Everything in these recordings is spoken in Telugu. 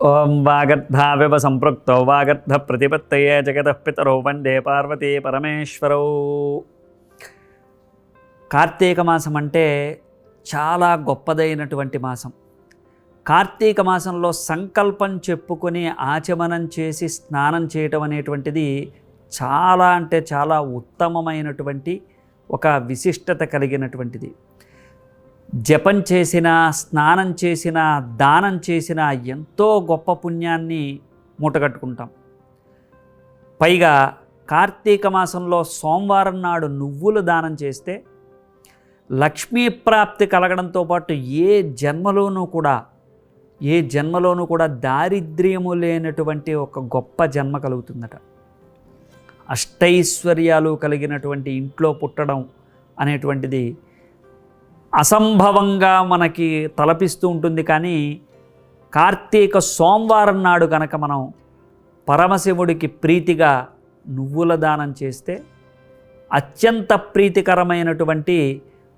ఓం వాగర్ధావివ సంపృక్తో వాగర్ధ ప్రతిపత్తయే జగతః పితరౌ వందే పార్వతీ పరమేశ్వరౌ. కార్తీక మాసం అంటే చాలా గొప్పదైనటువంటి మాసం. కార్తీక మాసంలో సంకల్పం చెప్పుకొని ఆచమనం చేసి స్నానం చేయటం అనేటువంటిది చాలా అంటే చాలా ఉత్తమమైనటువంటి ఒక విశిష్టత కలిగినటువంటిది. జపం చేసినా, స్నానం చేసినా, దానం చేసినా ఎంతో గొప్ప పుణ్యాన్ని మూటగట్టుకుంటాం. పైగా కార్తీక మాసంలో సోమవారం నాడు నువ్వులు దానం చేస్తే లక్ష్మీ ప్రాప్తి కలగడంతో పాటు ఏ జన్మలోనూ కూడా దారిద్ర్యము లేనటువంటి ఒక గొప్ప జన్మ కలుగుతుందట. అష్టైశ్వర్యాలు కలిగినటువంటి ఇంట్లో పుట్టడం అనేటువంటిది అసంభవంగా మనకి తలపిస్తూ ఉంటుంది. కానీ కార్తీక సోమవారం నాడు కనుక మనం పరమశివుడికి ప్రీతిగా నువ్వుల దానం చేస్తే అత్యంత ప్రీతికరమైనటువంటి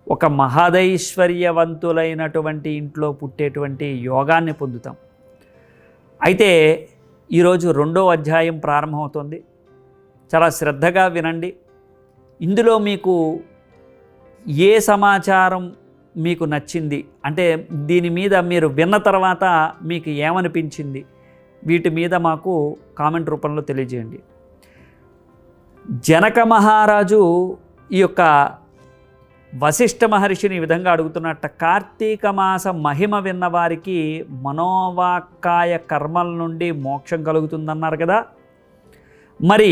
ఒక మహదైశ్వర్యవంతులైనటువంటి ఇంట్లో పుట్టేటువంటి యోగాన్ని పొందుతాం. అయితే ఈరోజు 2వ అధ్యాయం ప్రారంభమవుతుంది. చాలా శ్రద్ధగా వినండి. ఇందులో మీకు ఏ సమాచారం మీకు నచ్చింది, అంటే దీని మీద మీరు విన్న తర్వాత మీకు ఏమనిపించింది, వీటి మీద మాకు కామెంట్ రూపంలో తెలియజేయండి. జనక మహారాజు ఈ యొక్క వశిష్ఠ మహర్షిని ఈ విధంగా అడుగుతున్నట్ట. కార్తీక మాస మహిమ విన్నవారికి మనోవాక్కాయ కర్మల నుండి మోక్షం కలుగుతుందన్నారు కదా. మరి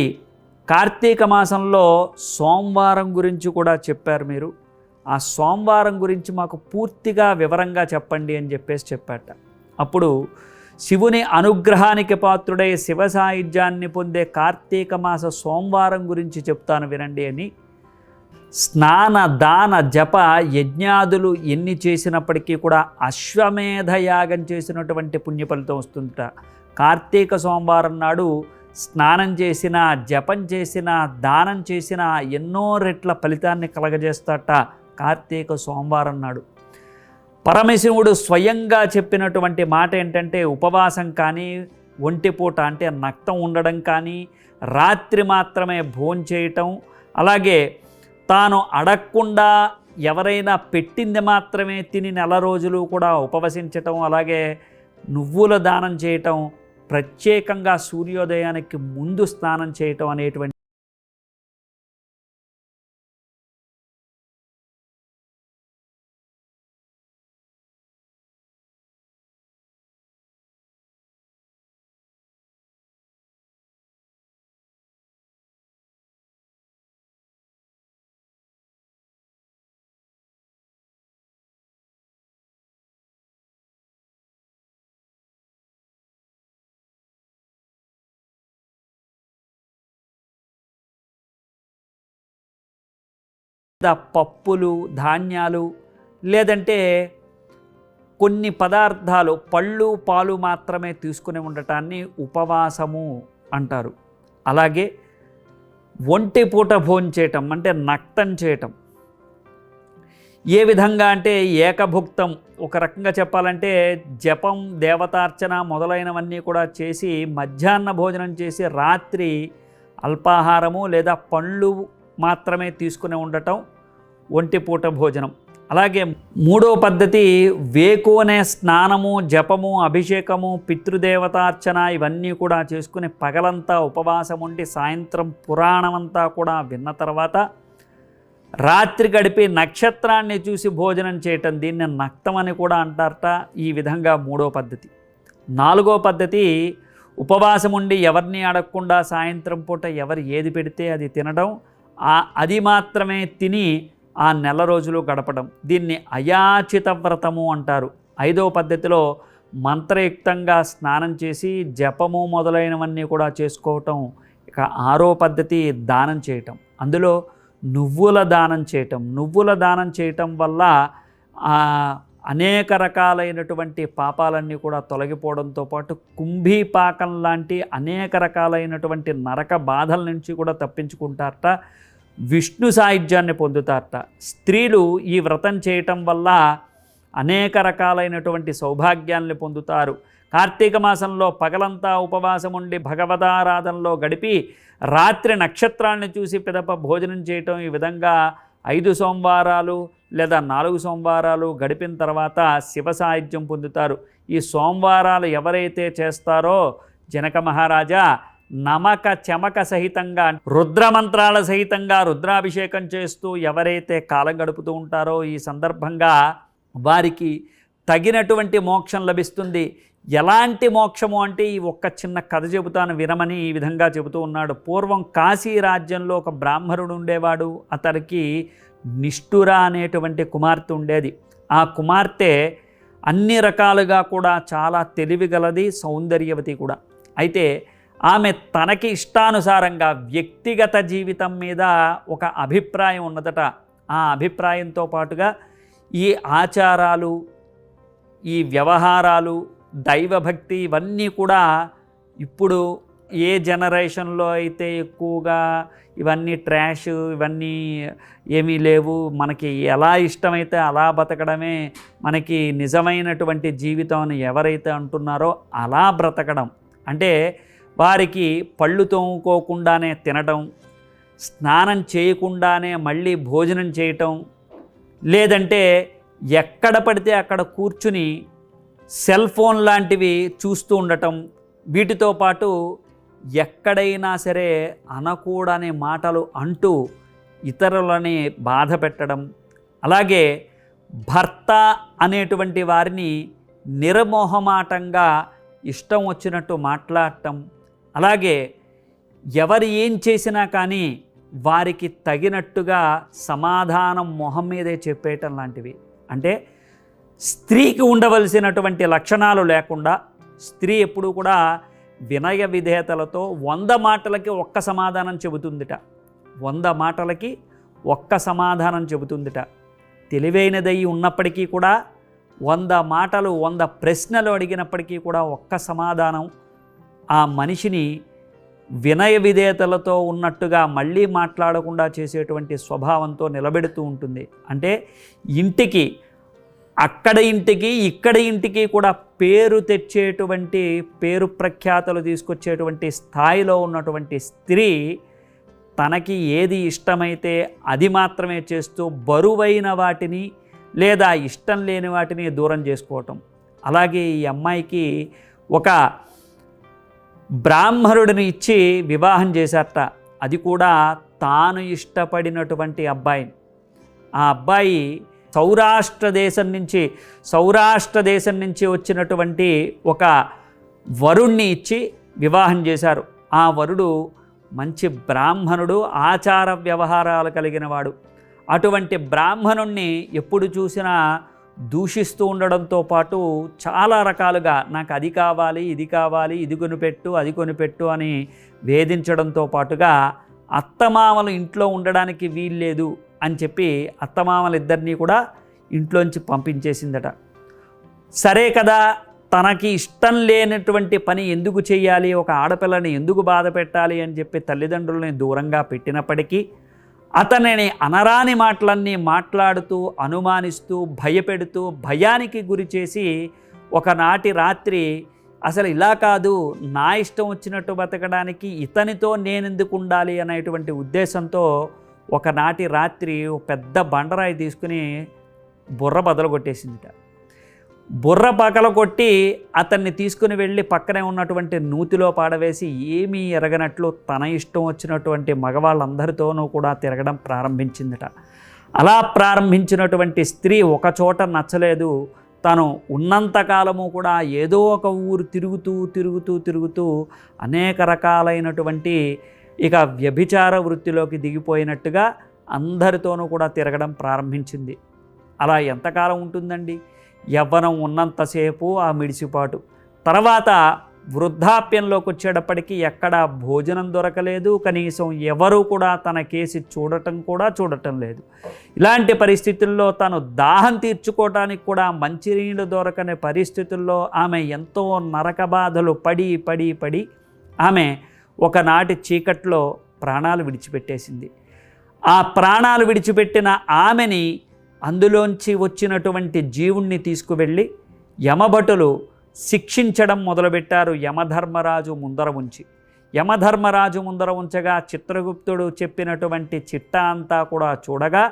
కార్తీక మాసంలో సోమవారం గురించి కూడా చెప్పారు మీరు. ఆ సోమవారం గురించి మాకు పూర్తిగా వివరంగా చెప్పండి అని చెప్పాట. అప్పుడు శివుని అనుగ్రహానికి పాత్రుడై శివ సాయుధ్యాన్ని పొందే కార్తీక మాస సోమవారం గురించి చెప్తాను వినండి అని స్నాన దాన జప యజ్ఞాదులు ఎన్ని చేసినప్పటికీ కూడా అశ్వమేధ యాగం చేసినటువంటి పుణ్యఫలితం వస్తుందట. కార్తీక సోమవారం నాడు స్నానం చేసినా, జపం చేసినా, దానం చేసినా ఎన్నో రెట్ల ఫలితాన్ని కలగజేస్తాట కార్తీక సోమవారం నాడు. పరమశివుడు స్వయంగా చెప్పినటువంటి మాట ఏంటంటే ఉపవాసం కానీ, ఒంటిపూట అంటే నక్తం ఉండడం కానీ, రాత్రి మాత్రమే భోంచేయటం, అలాగే తాను అడగకుండా ఎవరైనా పెట్టింది మాత్రమే తిని 4 రోజులు కూడా ఉపవసించటం, అలాగే నువ్వుల దానం చేయటం, ప్రత్యేకంగా సూర్యోదయానికి ముందు స్నానం చేయటం అనేటువంటి పప్పులు, ధాన్యాలు, లేదంటే కొన్ని పదార్థాలు పళ్ళు, పాలు మాత్రమే తీసుకుని ఉండటాన్ని ఉపవాసము అంటారు. అలాగే ఒంటిపూట భోంచేయటం అంటే నక్తం చేయటం. ఏ విధంగా అంటే ఏకభుక్తం, ఒక రకంగా చెప్పాలంటే జపం, దేవతార్చన మొదలైనవన్నీ కూడా చేసి మధ్యాహ్న భోజనం చేసి రాత్రి అల్పాహారము లేదా పండ్లు మాత్రమే తీసుకుని ఉండటం ఒంటిపూట భోజనం. అలాగే 3వ పద్ధతి వేకువనే స్నానము, జపము, అభిషేకము, పితృదేవతార్చన ఇవన్నీ కూడా చేసుకుని పగలంతా ఉపవాసం ఉండి సాయంత్రం పురాణమంతా కూడా విన్న తర్వాత రాత్రి గడిపి నక్షత్రాన్ని చూసి భోజనం చేయటం, దీన్ని నక్తం అని కూడా అంటారట. ఈ విధంగా 3వ పద్ధతి. 4వ పద్ధతి ఉపవాసం ఉండి ఎవరిని అడగకుండా సాయంత్రం పూట ఎవరు ఏది పెడితే అది తినడం, అది మాత్రమే తిని ఆ 4 రోజులు గడపడం, దీన్ని అయాచిత వ్రతము అంటారు. 5వ పద్ధతిలో మంత్రయుక్తంగా స్నానం చేసి జపము మొదలైనవన్నీ కూడా చేసుకోవటం. ఇక 6వ పద్ధతి దానం చేయటం. అందులో నువ్వుల దానం చేయటం. నువ్వుల దానం చేయటం వల్ల అనేక రకాలైనటువంటి పాపాలన్నీ కూడా తొలగిపోవడంతో పాటు కుంభీపాకం లాంటి అనేక రకాలైనటువంటి నరక బాధల నుంచి కూడా తప్పించుకుంటారట, విష్ణు సాయుధ్యాన్ని పొందుతారట. స్త్రీలు ఈ వ్రతం చేయటం వల్ల అనేక రకాలైనటువంటి సౌభాగ్యాల్ని పొందుతారు. కార్తీక మాసంలో పగలంతా ఉపవాసం ఉండి భగవదారాధనలో గడిపి రాత్రి నక్షత్రాన్ని చూసి పిదప భోజనం చేయటం, ఈ విధంగా 5 సోమవారాలు లేదా 4 సోమవారాలు గడిపిన తర్వాత శివ సాయుధ్యం పొందుతారు. ఈ సోమవారాలు ఎవరైతే చేస్తారో జనక మహారాజా నమక చమక సహితంగా రుద్రమంత్రాల సహితంగా రుద్రాభిషేకం చేస్తూ ఎవరైతే కాలం గడుపుతూ ఉంటారో ఈ సందర్భంగా వారికి తగినటువంటి మోక్షం లభిస్తుంది. ఎలాంటి మోక్షము అంటే ఈ ఒక్క చిన్న కథ చెబుతాను వినమని ఈ విధంగా చెబుతూ ఉన్నాడు. పూర్వం కాశీ రాజ్యంలో ఒక బ్రాహ్మణుడు ఉండేవాడు. అతనికి నిష్ఠుర అనేటువంటి కుమార్తె ఉండేది. ఆ కుమార్తె అన్ని రకాలుగా కూడా చాలా తెలివిగలది, సౌందర్యవతి కూడా. అయితే ఆమె తనకి ఇష్టానుసారంగా వ్యక్తిగత జీవితం మీద ఒక అభిప్రాయం ఉన్నదట. ఆ అభిప్రాయంతో పాటుగా ఈ ఆచారాలు, ఈ వ్యవహారాలు, దైవభక్తి ఇవన్నీ కూడా ఇప్పుడు ఏ జనరేషన్లో అయితే ఎక్కువగా ఇవన్నీ ట్రాష్, ఇవన్నీ ఏమీ లేవు, మనకి ఎలా ఇష్టమైతే అలా బతకడమే మనకి నిజమైనటువంటి జీవితం అని ఎవరైతే అంటున్నారో అలా బ్రతకడం అంటే వారికి పళ్ళు తోముకోకుండానే తినటం, స్నానం చేయకుండానే మళ్ళీ భోజనం చేయటం, లేదంటే ఎక్కడ పడితే అక్కడ కూర్చుని సెల్ ఫోన్ లాంటివి చూస్తూ ఉండటం, వీటితో పాటు ఎక్కడైనా సరే అనకూడని మాటలు అంటూ ఇతరులని బాధ పెట్టడం, అలాగే భర్త అనేటువంటి వారిని నిర్మోహమాటంగా ఇష్టం వచ్చినట్టు మాట్లాడటం, అలాగే ఎవరు ఏం చేసినా కానీ వారికి తగినట్టుగా సమాధానం మొహం మీదే చెప్పేయటం లాంటివి. అంటే స్త్రీకి ఉండవలసినటువంటి లక్షణాలు లేకుండా స్త్రీ ఎప్పుడూ కూడా వినయ విధేయతలతో 100 మాటలకి ఒక్క సమాధానం చెబుతుందిట. 100 మాటలకి ఒక్క సమాధానం చెబుతుందిట. తెలివైనదై ఉన్నప్పటికీ కూడా 100 మాటలు 100 ప్రశ్నలు అడిగినప్పటికీ కూడా ఒక్క సమాధానం ఆ మనిషిని వినయ విధేయతలతో ఉన్నట్టుగా మళ్ళీ మాట్లాడకుండా చేసేటువంటి స్వభావంతో నిలబెడుతూ ఉంటుంది. అంటే ఇంటికి, అక్కడ ఇంటికి, ఇక్కడ ఇంటికి కూడా పేరు తెచ్చేటువంటి, పేరు ప్రఖ్యాతలు తీసుకొచ్చేటువంటి స్థాయిలో ఉన్నటువంటి స్త్రీ తనకి ఏది ఇష్టమైతే అది మాత్రమే చేస్తూ బరువైన వాటిని లేదా ఇష్టం లేని వాటిని దూరం చేసుకోవటం. అలాగే ఈ అమ్మాయికి ఒక బ్రాహ్మణుడిని ఇచ్చి వివాహం చేశారట. అది కూడా తాను ఇష్టపడినటువంటి అబ్బాయిని. ఆ అబ్బాయి సౌరాష్ట్ర దేశం నుంచి వచ్చినటువంటి ఒక వరుణ్ణి ఇచ్చి వివాహం చేశారు. ఆ వరుడు మంచి బ్రాహ్మణుడు, ఆచార వ్యవహారాలు కలిగిన వాడు. అటువంటి బ్రాహ్మణుణ్ణి ఎప్పుడు చూసినా దూషిస్తూ ఉండడంతో పాటు చాలా రకాలుగా నాకు అది కావాలి, ఇది కావాలి, ఇది కొనిపెట్టు, అది కొనిపెట్టు అని వేధించడంతో పాటుగా అత్తమామలు ఇంట్లో ఉండడానికి వీల్లేదు అని చెప్పి అత్తమామలిద్దరినీ కూడా ఇంట్లోంచి పంపించేసిందట. సరే కదా, తనకి ఇష్టం లేనటువంటి పని ఎందుకు చేయాలి, ఒక ఆడపిల్లని ఎందుకు బాధ పెట్టాలి అని చెప్పి తల్లిదండ్రులని దూరంగా పెట్టినప్పటికీ అతనిని అనరాని మాటలన్నీ మాట్లాడుతూ, అనుమానిస్తూ, భయపెడుతూ, భయానికి గురి చేసి ఒకనాటి రాత్రి అసలు ఇలా కాదు, నా ఇష్టం వచ్చినట్టు బతకడానికి ఇతనితో నేనెందుకు ఉండాలి అనేటువంటి ఉద్దేశంతో ఒకనాటి రాత్రి పెద్ద బండరాయి తీసుకుని బుర్ర బదలు కొట్టేసిందిట. బుర్ర పగల కొట్టి అతన్ని తీసుకుని వెళ్ళి పక్కనే ఉన్నటువంటి నూతిలో పాడవేసి ఏమీ ఎరగనట్లు తన ఇష్టం వచ్చినటువంటి మగవాళ్ళందరితోనూ కూడా తిరగడం ప్రారంభించిందట. అలా ప్రారంభించినటువంటి స్త్రీ ఒకచోట నచ్చలేదు. తను ఉన్నంతకాలము కూడా ఏదో ఒక ఊరు తిరుగుతూ అనేక రకాలైనటువంటి ఇక వ్యభిచార వృత్తిలోకి దిగిపోయినట్టుగా అందరితోనూ కూడా తిరగడం ప్రారంభించింది. అలా ఎంతకాలం ఉంటుందండి? యవ్వనం ఉన్నంతసేపు ఆ మిడిసిపాటు. తర్వాత వృద్ధాప్యంలోకి వచ్చేటప్పటికి ఎక్కడ భోజనం దొరకలేదు, కనీసం ఎవరు కూడా తన కేసి చూడటం లేదు. ఇలాంటి పరిస్థితుల్లో తను దాహం తీర్చుకోవటానికి కూడా మంచినీళ్ళు దొరకని పరిస్థితుల్లో ఆమె ఎంతో నరక బాధలు పడి ఆమె ఒకనాటి చీకట్లో ప్రాణాలు విడిచిపెట్టేసింది. ఆ ప్రాణాలు విడిచిపెట్టిన ఆమెని అందులోంచి వచ్చినటువంటి జీవుణ్ణి తీసుకువెళ్ళి యమభటులు శిక్షించడం మొదలుపెట్టారు యమధర్మరాజు ముందర ఉంచి. యమధర్మరాజు ముందర ఉంచగా చిత్రగుప్తుడు చెప్పినటువంటి చిట్టా అంతా కూడా చూడగా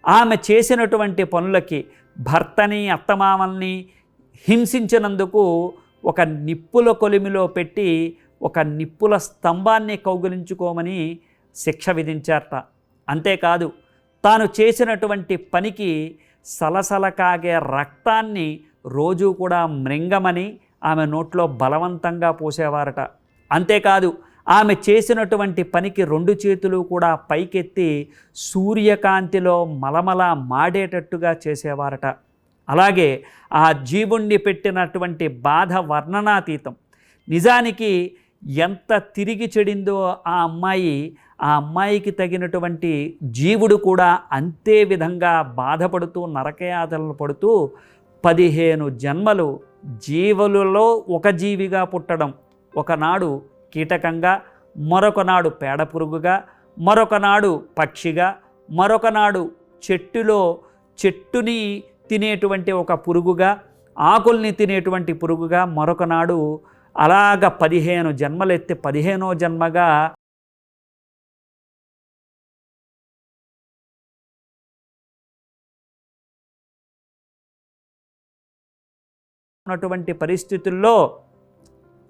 ఆమె చేసినటువంటి పనులకి, భర్తని అత్తమామల్ని హింసించినందుకు ఒక నిప్పుల కొలిమిలో పెట్టి ఒక నిప్పుల స్తంభాన్ని కౌగిలించుకోమని శిక్ష విధించారట. అంతేకాదు తాను చేసినటువంటి పనికి సలసల కాగే రక్తాన్ని రోజు కూడా మృంగమని ఆమె నోట్లో బలవంతంగా పోసేవారట. అంతేకాదు ఆమె చేసినటువంటి పనికి 2 చేతులు కూడా పైకెత్తి సూర్యకాంతిలో మలమల మాడేటట్టుగా చేసేవారట. అలాగే ఆ జీవుణ్ణి పెట్టినటువంటి బాధ వర్ణనాతీతం. నిజానికి ఎంత తిరిగి చెడిందో ఆ అమ్మాయికి తగినటువంటి జీవుడు కూడా అంతే విధంగా బాధపడుతూ నరకయాతనలు పడుతూ 15 జన్మలు జీవులలో ఒక జీవిగా పుట్టడం, ఒకనాడు కీటకంగా, మరొకనాడు పేడ పురుగుగా, మరొకనాడు పక్షిగా, మరొకనాడు చెట్టుని తినేటువంటి ఒక పురుగుగా, ఆకుల్ని తినేటువంటి పురుగుగా, మరొకనాడు అలాగ 15 జన్మలెత్తి 15వ జన్మగా ఉన్నటువంటి పరిస్థితుల్లో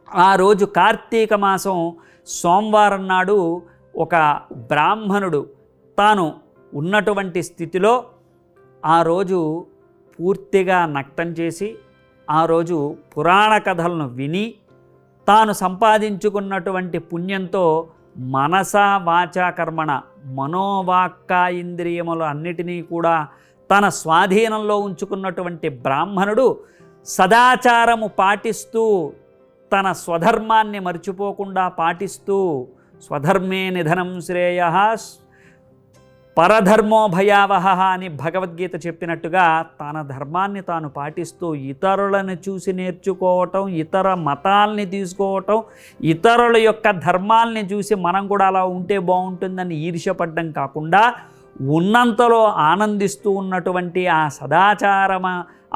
ఆ రోజు కార్తీక మాసం సోమవారం నాడు ఒక బ్రాహ్మణుడు తాను ఉన్నటువంటి స్థితిలో ఆ రోజు పూర్తిగా నక్తం చేసి ఆ రోజు పురాణ కథలను విని తాను సంపాదించుకున్నటువంటి పుణ్యంతో మనస వాచా కర్మణ మనోవాక్క ఇంద్రియములు అన్నిటినీ కూడా తన స్వాధీనంలో ఉంచుకున్నటువంటి బ్రాహ్మణుడు సదాచారము పాటిస్తూ తన స్వధర్మాన్ని మర్చిపోకుండా పాటిస్తూ స్వధర్మే నిధనం శ్రేయః పరధర్మో భయావహ అని భగవద్గీత చెప్పినట్టుగా తన ధర్మాన్ని తాను పాటిస్తూ ఇతరులను చూసి నేర్చుకోవటం, ఇతర మతాల్ని తీసుకోవటం, ఇతరుల యొక్క ధర్మాల్ని చూసి మనం కూడా అలా ఉంటే బాగుంటుందని ఈర్ష్యపడడం కాకుండా ఉన్నంతలో ఆనందిస్తూ ఉన్నటువంటి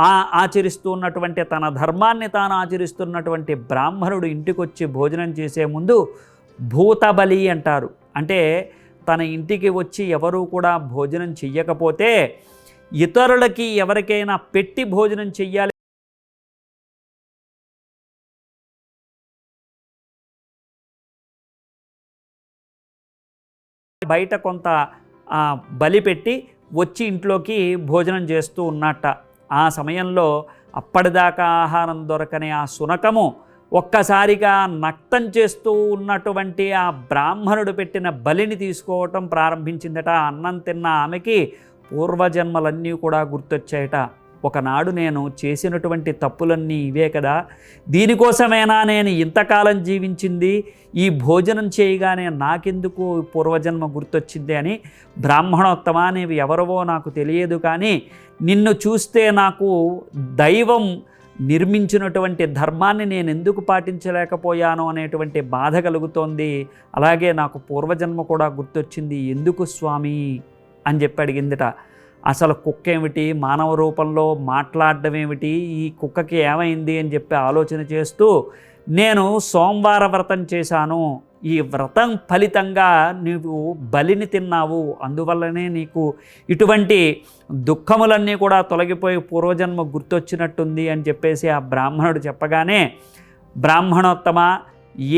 ఆ ఆచరిస్తూ ఉన్నటువంటి తన ధర్మాన్ని తాను ఆచరిస్తున్నటువంటి బ్రాహ్మణుడు ఇంటికొచ్చి భోజనం చేసే ముందు భూతబలి అంటారు. అంటే తన ఇంటికి వచ్చి ఎవరూ కూడా భోజనం చెయ్యకపోతే ఇతరులకి ఎవరికైనా పెట్టి భోజనం చెయ్యాలి. బయట కొంత బలి పెట్టి వచ్చి ఇంట్లోకి భోజనం చేస్తూ ఉన్నట్ట. ఆ సమయంలో అప్పటిదాకా ఆహారం దొరకని ఆ శునకము ఒక్కసారిగా నక్తం చేస్తూ ఉన్నటువంటి ఆ బ్రాహ్మణుడు పెట్టిన బలిని తీసుకోవటం ప్రారంభించిందట. అన్నం తిన్న ఆమెకి పూర్వజన్మలన్నీ కూడా గుర్తొచ్చాయట. ఒకనాడు నేను చేసినటువంటి తప్పులన్నీ ఇవే కదా, దీనికోసమైనా నేను ఇంతకాలం జీవించింది, ఈ భోజనం చేయగానే నాకెందుకు పూర్వజన్మ గుర్తొచ్చింది అని, బ్రాహ్మణోత్తమా నీవు ఎవరవో నాకు తెలియదు, కానీ నిన్ను చూస్తే నాకు దైవం నిర్మించినటువంటి ధర్మాన్ని నేను ఎందుకు పాటించలేకపోయాను అనేటువంటి బాధ కలుగుతోంది. అలాగే నాకు పూర్వజన్మ కూడా గుర్తొచ్చింది, ఎందుకు స్వామి అని చెప్పి అడిగిందిట. అసలు కుక్క ఏమిటి, మానవ రూపంలో మాట్లాడడం ఏమిటి, ఈ కుక్కకి ఏమైంది అని చెప్పి ఆలోచన చేస్తూ నేను సోమవార వ్రతం చేశాను, ఈ వ్రతం ఫలితంగా నీవు బలిని తిన్నావు, అందువల్లనే నీకు ఇటువంటి దుఃఖములన్నీ కూడా తొలగిపోయి పూర్వజన్మ గుర్తొచ్చినట్టుంది అని చెప్పేసి ఆ బ్రాహ్మణుడు చెప్పగానే, బ్రాహ్మణోత్తమ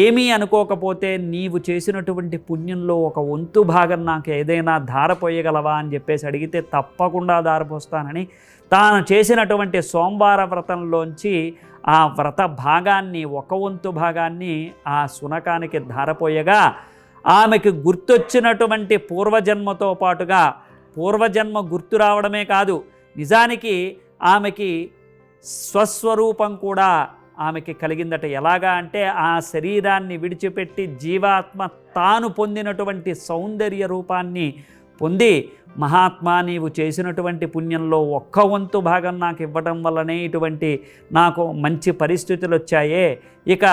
ఏమీ అనుకోకపోతే నీవు చేసినటువంటి పుణ్యంలో ఒక వంతు భాగం నాకు ఏదైనా ధారపోయగలవా అని చెప్పేసి అడిగితే తప్పకుండా ధారపోస్తానని తాను చేసినటువంటి సోమవార వ్రతంలోంచి ఆ వ్రత భాగాన్ని, ఒక వంతు భాగాన్ని ఆ శునకానికి ధారపోయగా ఆమెకి గుర్తొచ్చినటువంటి పూర్వజన్మతో పాటుగా పూర్వజన్మ గుర్తు రావడమే కాదు, నిజానికి ఆమెకి స్వస్వరూపం కూడా ఆమెకి కలిగిందట. ఎలాగా అంటే ఆ శరీరాన్ని విడిచిపెట్టి జీవాత్మ తాను పొందినటువంటి సౌందర్య రూపాన్ని పొంది, మహాత్మా నీవు చేసినటువంటి పుణ్యంలో ఒక్క వంతు భాగం నాకు ఇవ్వడం వల్లనే ఇటువంటి నాకు మంచి పరిస్థితులు వచ్చాయే, ఇక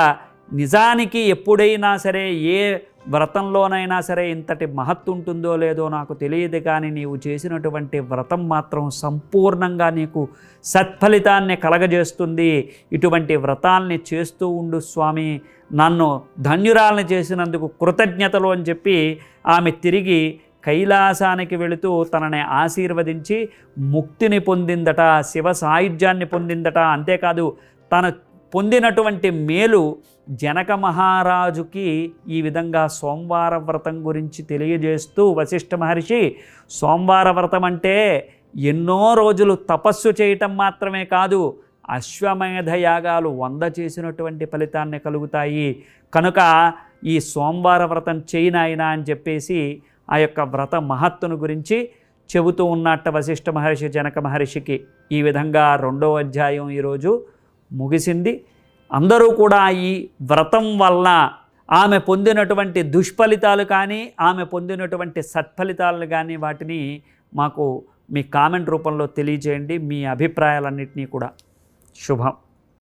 నిజానికి ఎప్పుడైనా సరే ఏ వ్రతంలోనైనా సరే ఇంతటి మహత్తు ఉంటుందో లేదో నాకు తెలియదు, కానీ నీవు చేసినటువంటి వ్రతం మాత్రం సంపూర్ణంగా నీకు సత్ఫలితాన్ని కలగజేస్తుంది. ఇటువంటి వ్రతాల్ని చేస్తూ ఉండు స్వామి, నన్ను ధన్యురాల్ని చేసినందుకు కృతజ్ఞతలు అని చెప్పి ఆమె తిరిగి కైలాసానికి వెళుతూ తనని ఆశీర్వదించి ముక్తిని పొందిందట, శివ సాయుధ్యాన్ని పొందిందట. అంతేకాదు తన పొందినటువంటి మేలు జనక మహారాజుకి ఈ విధంగా సోమవార వ్రతం గురించి తెలియజేస్తూ వశిష్ఠ మహర్షి, సోమవార వ్రతం అంటే ఎన్నో రోజులు తపస్సు చేయటం మాత్రమే కాదు, అశ్వమేధ యాగాలు 100 చేసినటువంటి ఫలితాన్ని కలుగుతాయి. కనుక ఈ సోమవార వ్రతం చేయనాయనా అని చెప్పేసి ఆ యొక్క వ్రత మహత్తును గురించి చెబుతూ ఉన్నట్ట వశిష్ఠ మహర్షి జనక మహర్షికి. ఈ విధంగా 2వ అధ్యాయం ఈరోజు ముగిసింది. అందరూ కూడా ఈ వ్రతం వల్ల ఆమె పొందినటువంటి దుష్ఫలితాలు కానీ, ఆమె పొందినటువంటి సత్ఫలితాలను కానీ వాటిని మాకు మీ కామెంట్ రూపంలో తెలియజేయండి. మీ అభిప్రాయాలన్నింటినీ కూడా. శుభం.